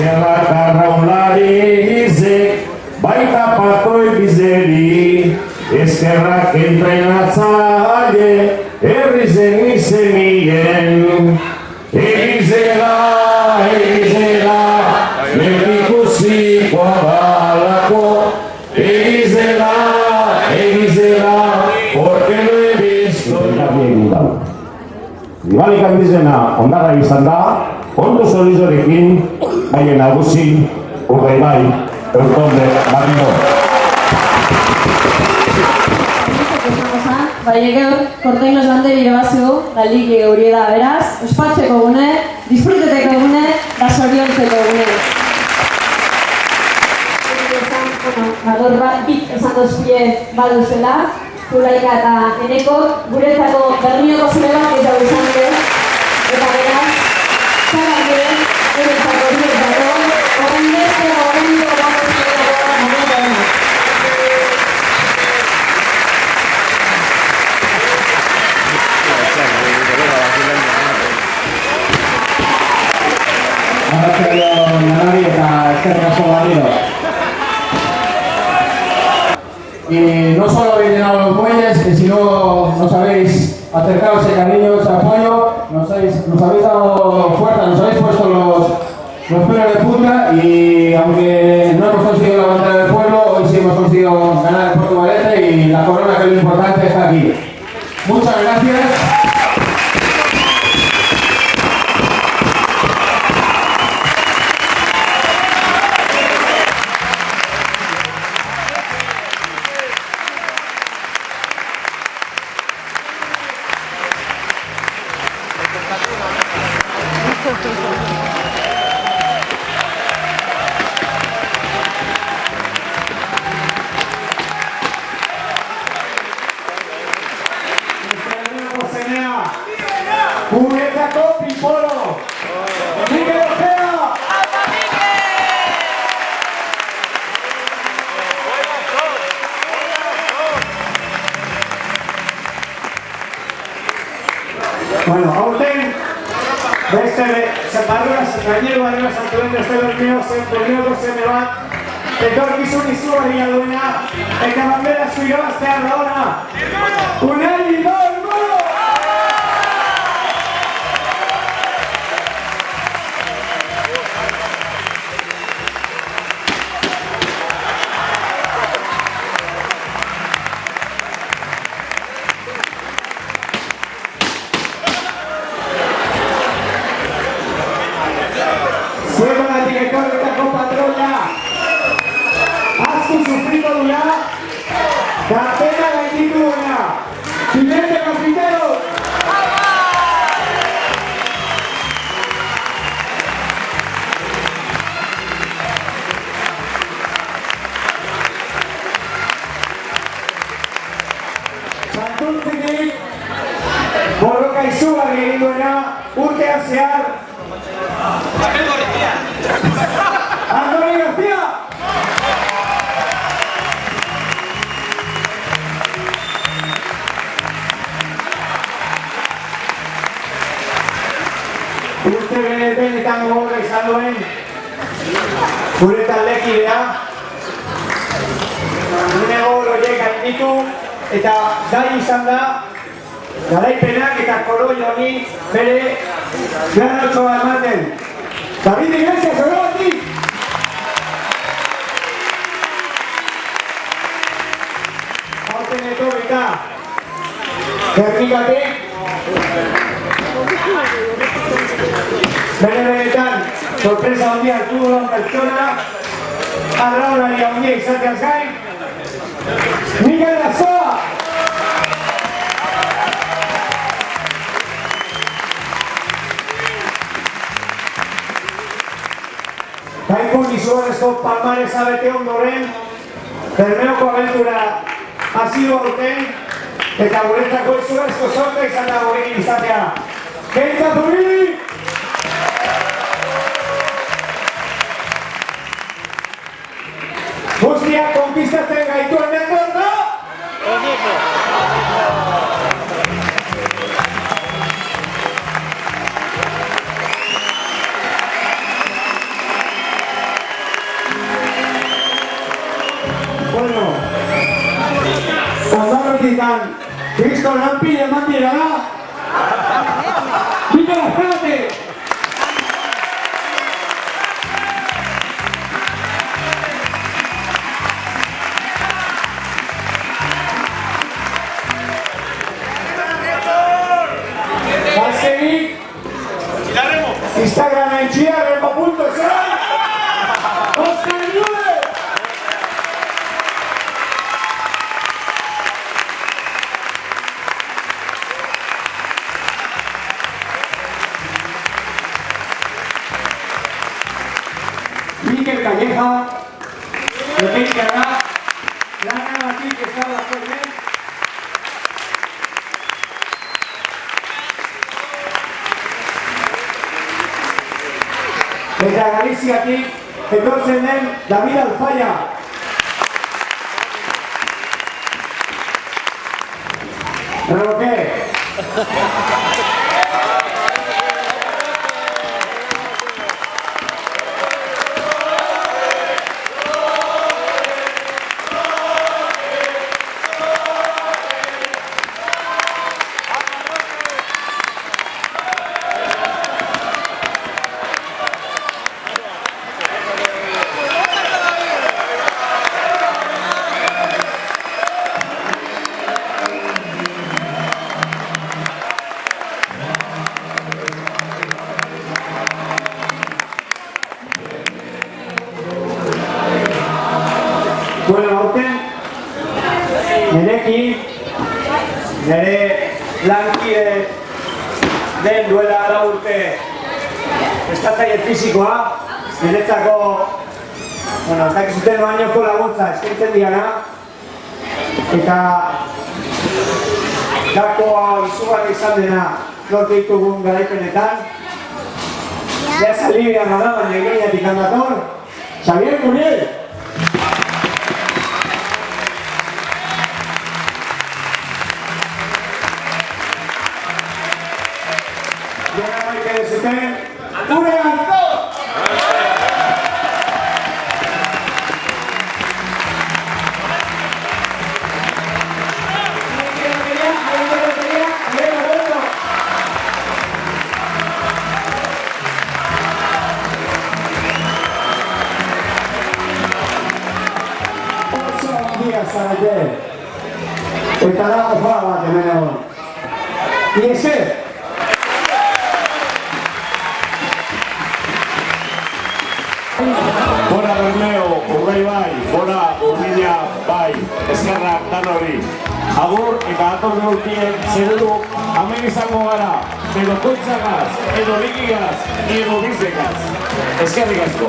eskerrak arraunlari izek, baita patoi bizeri, eskerrak entrenatzaile, herrizen izemien. Egizela, medikusikoa balako, egizela, porque lo he visto. Ibalik handizena ondarra izan da, ondo solizorekin, baina nagusi, Urdaibai, Eurtonde, Barrio. Baina gaur, kortainos bande irabazio, galdik hori da beraz, ospatzeko gune, disfruteteko gune, da soriontzeko gune. Gaur bat bit esan dozpie baduzela, Zulaika eta Eneko, guretzako Bernioko zure bat ez dago izan ere, eta beraz, zarak gure, guretzako guretzako, horren beste horren dut bat ez Y no solo habéis llenado los muelles, que si no nos habéis acercado ese cariño, ese apoyo, nos habéis dado fuerza, nos habéis puesto los pelos de punta y aunque no hemos conseguido la bandera del pueblo, hoy sí hemos conseguido ganar el Puerto Valete y la corona, que es lo importante, está aquí. Muchas gracias. Guretzako Pipolo! Mikel Ojea! Bueno, aurten beste gainero barrera santuren beste bermeoko zeme bat etorkizun izugarria duena eta bandera zu irabaztea da ona! Unai Ibarbo! Zuegonatik etorretako patroia asko sufriko duna gaztena gainditu duena Pinete Kapitero! Santurtzitik borroka izugarri egin duena urtean zehar Andoni García! Urte benetan gogorra izan duen gure taldekidea gure gogor horiek gainditu eta gai izan da garaipenak eta koroi honi bere granotxoa ematen. David Iglesias, horregatik! Hauten etorrita Gernikatik benetan sorpresa handia hartu duan pertsona arraunari handia izateaz gain Miguel Lazoa! Gaikon izugarrezko palmaresa bete ondoren Bermeoko abentura hasi du aurten eta guretzako izugarrezko sorte izan da gurekin izatea. Gaitza Zubiri! Guztiak konkistatzen gaituen nengoen da? Hortikan, Kristo lanpide eman direla. Mika Lazkate! Azkenik, Instagramen txia, rembo.esan, Oskar Inude! Mikel Calleja, Lepeikara, Lana Batik estabako hemen. Eta Galiziatik etortzen den David Alfaya. Roque. Bueno, aurten, nirekin, nire lankide den duela 4 urte prestatzaile fisikoa, niretzako, bueno, ez dakizuten bainoko laguntza eskaintzen diana, eta gakoa izugarri izan dena lortu ditugun garaipenetan. Ja salibian bada, baina egeiatik handator, Xavier Curiel! Llega Maite de Zuten, ¡Gure Antor! Oso handia zarete, eta dago fara bat hemen egon. Ieser! Bona Bermeo, Urrei bai, bona Urrilla bai, eskerrak danori. Agur eta atorre urtien zerudu hemen izango gara, edo koitzagaz, edo ligigaz, edo bizekaz. Eskerrik asko.